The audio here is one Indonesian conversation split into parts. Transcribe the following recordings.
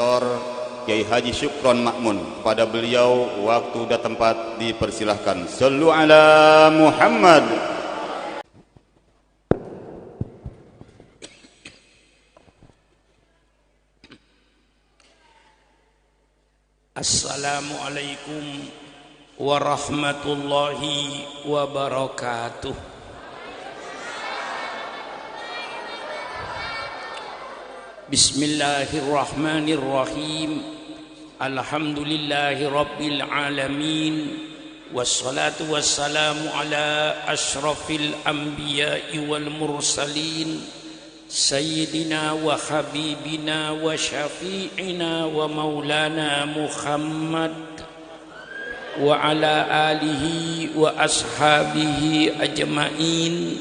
Profesor Kiai Haji Syukron Makmun. Pada beliau waktu dan tempat dipersilahkan. Sallu ala Muhammad. Assalamualaikum warahmatullahi wabarakatuh. Bismillahirrahmanirrahim. Alhamdulillahi rabbil alamin. Wassalatu wassalamu ala ashrafil anbiya'i wal mursalin, Sayyidina wa habibina wa syafi'ina wa maulana Muhammad wa ala alihi wa ashabihi ajma'in.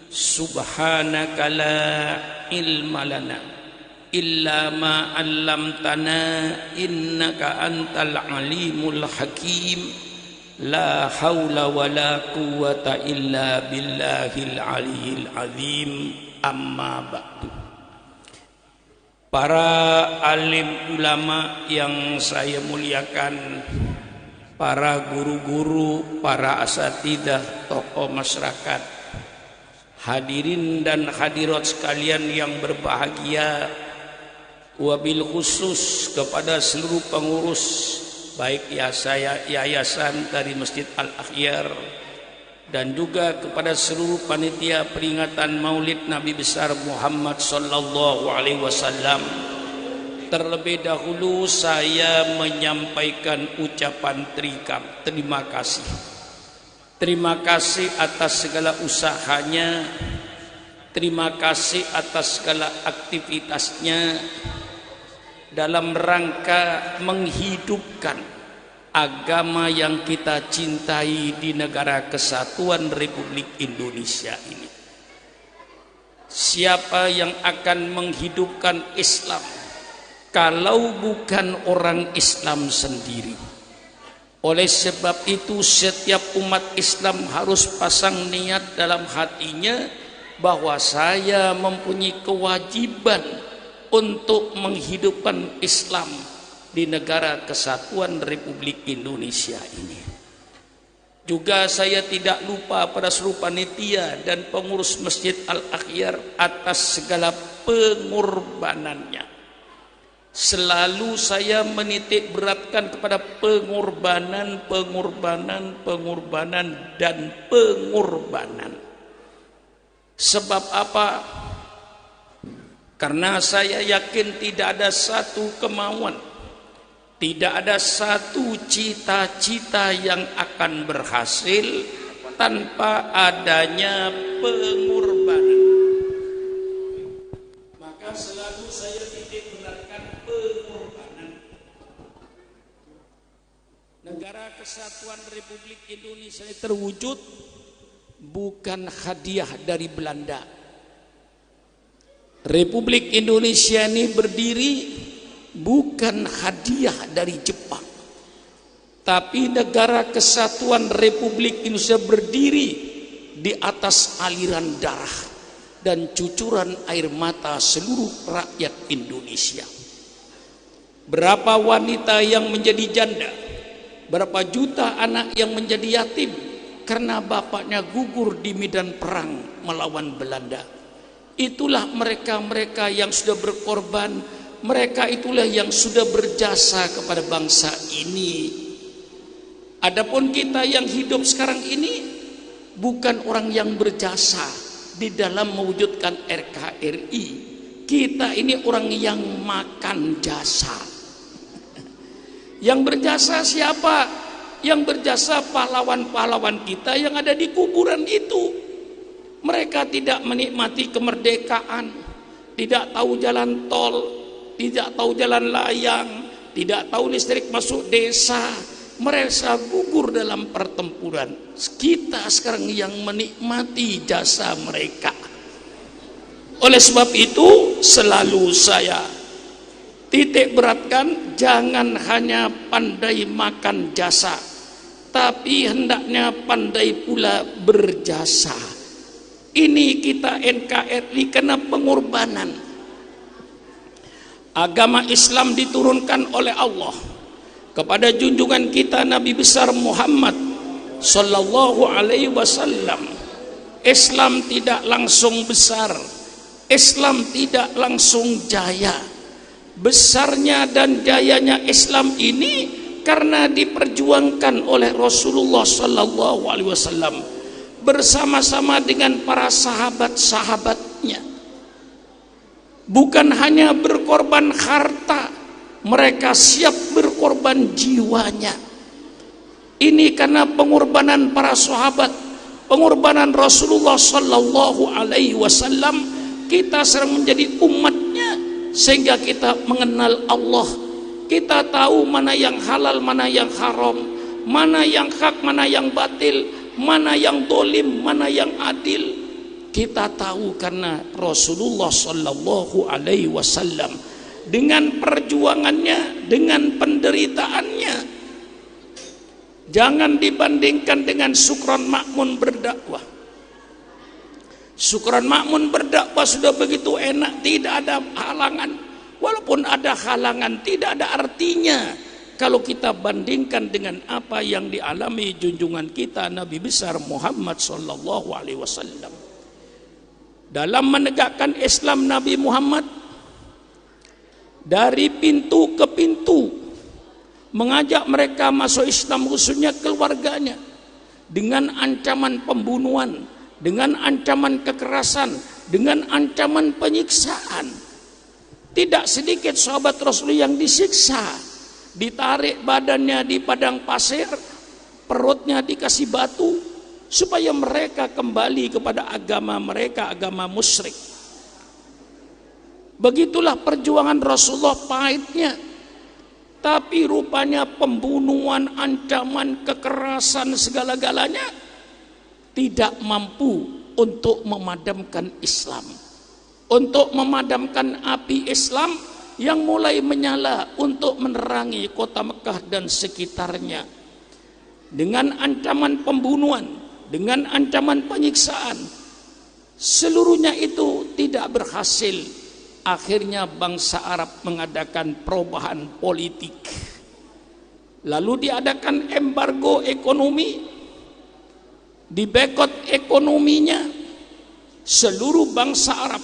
Subhanaka la ilma lana illa ma 'allamtana innaka antal alimul hakim. La haula wa la quwwata illa billahil aliyil azim. Amma ba'du. Para alim ulama yang saya muliakan, para guru-guru, para asatidah, tokoh masyarakat, hadirin dan hadirat sekalian yang berbahagia, wabil khusus kepada seluruh pengurus baik yayasan dari Masjid Al-Akhyar dan juga kepada seluruh panitia peringatan Maulid Nabi besar Muhammad sallallahu alaihi wasallam. Terlebih dahulu saya menyampaikan ucapan terima kasih. Terima kasih atas segala usahanya, terima kasih atas segala aktivitasnya dalam rangka menghidupkan agama yang kita cintai di negara kesatuan Republik Indonesia ini. Siapa yang akan menghidupkan Islam kalau bukan orang Islam sendiri? Oleh sebab itu setiap umat Islam harus pasang niat dalam hatinya bahwa saya mempunyai kewajiban untuk menghidupkan Islam di negara kesatuan Republik Indonesia ini. Juga saya tidak lupa pada seluruh panitia dan pengurus Masjid Al-Akhyar atas segala pengorbanannya. Selalu saya menitik beratkan kepada pengorbanan dan pengorbanan. Sebab apa? Karena saya yakin tidak ada satu kemauan, tidak ada satu cita-cita yang akan berhasil tanpa adanya pengorbanan. Maka selalu saya titik beratkan pengorbanan. Negara Kesatuan Republik Indonesia terwujud bukan hadiah dari Belanda. Republik Indonesia ini berdiri bukan hadiah dari Jepang, tapi negara Kesatuan Republik Indonesia berdiri di atas aliran darah dan cucuran air mata seluruh rakyat Indonesia. Berapa wanita yang menjadi janda, berapa juta anak yang menjadi yatim karena bapaknya gugur di medan perang melawan Belanda. Itulah mereka-mereka yang sudah berkorban, mereka itulah yang sudah berjasa kepada bangsa ini. Adapun kita yang hidup sekarang ini bukan orang yang berjasa di dalam mewujudkan RKRI. Kita ini orang yang makan jasa. Yang berjasa siapa? Yang berjasa pahlawan-pahlawan kita yang ada di kuburan itu. Mereka tidak menikmati kemerdekaan, tidak tahu jalan tol, tidak tahu jalan layang, tidak tahu listrik masuk desa. Mereka gugur dalam pertempuran. Kita sekarang yang menikmati jasa mereka. Oleh sebab itu selalu saya titik beratkan, jangan hanya pandai makan jasa, tapi hendaknya pandai pula berjasa. Ini kita NKRI karena pengorbanan. Agama Islam diturunkan oleh Allah kepada junjungan kita Nabi besar Muhammad sallallahu alaihi wasallam. Islam tidak langsung besar, Islam tidak langsung jaya. Besarnya dan jayanya Islam ini karena diperjuangkan oleh Rasulullah sallallahu alaihi wasallam bersama-sama dengan para sahabat-sahabatnya. Bukan hanya berkorban harta, mereka siap berkorban jiwanya. Ini karena pengorbanan para sahabat, pengorbanan Rasulullah sallallahu alaihi wasallam, kita sekarang menjadi umatnya, sehingga kita mengenal Allah. Kita tahu mana yang halal, mana yang haram, mana yang hak, mana yang batil, mana yang dolim, mana yang adil. Kita tahu karena Rasulullah sallallahu alaihi wasallam dengan perjuangannya, dengan penderitaannya. Jangan dibandingkan dengan Sukron Makmun berdakwah. Sukron Makmun berdakwah sudah begitu enak, tidak ada halangan. Walaupun ada halangan, tidak ada artinya kalau kita bandingkan dengan apa yang dialami junjungan kita Nabi besar Muhammad sallallahu alaihi wasallam. Dalam menegakkan Islam, Nabi Muhammad dari pintu ke pintu mengajak mereka masuk Islam, khususnya keluarganya, dengan ancaman pembunuhan, dengan ancaman kekerasan, dengan ancaman penyiksaan. Tidak sedikit sahabat Rasul yang disiksa, ditarik badannya di padang pasir, perutnya dikasih batu, supaya mereka kembali kepada agama mereka, agama musyrik. Begitulah perjuangan Rasulullah pahitnya. Tapi rupanya pembunuhan, ancaman, kekerasan, segala-galanya tidak mampu untuk memadamkan Islam, untuk memadamkan api Islam yang mulai menyala untuk menerangi kota Mekah dan sekitarnya. Dengan ancaman pembunuhan, dengan ancaman penyiksaan, seluruhnya itu tidak berhasil. Akhirnya bangsa Arab mengadakan perubahan politik, lalu diadakan embargo ekonomi, dibekot ekonominya. Seluruh bangsa Arab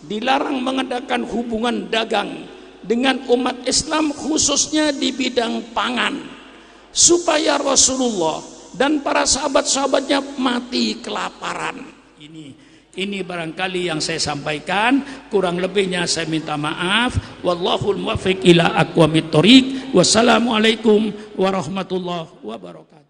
dilarang mengadakan hubungan dagang dengan umat Islam, khususnya di bidang pangan, supaya Rasulullah dan para sahabat-sahabatnya mati kelaparan. Ini barangkali yang saya sampaikan, kurang lebihnya saya minta maaf. Wallahul muwaffiq ila aqwamit thoriq. Wassalamualaikum warahmatullahi wabarakatuh.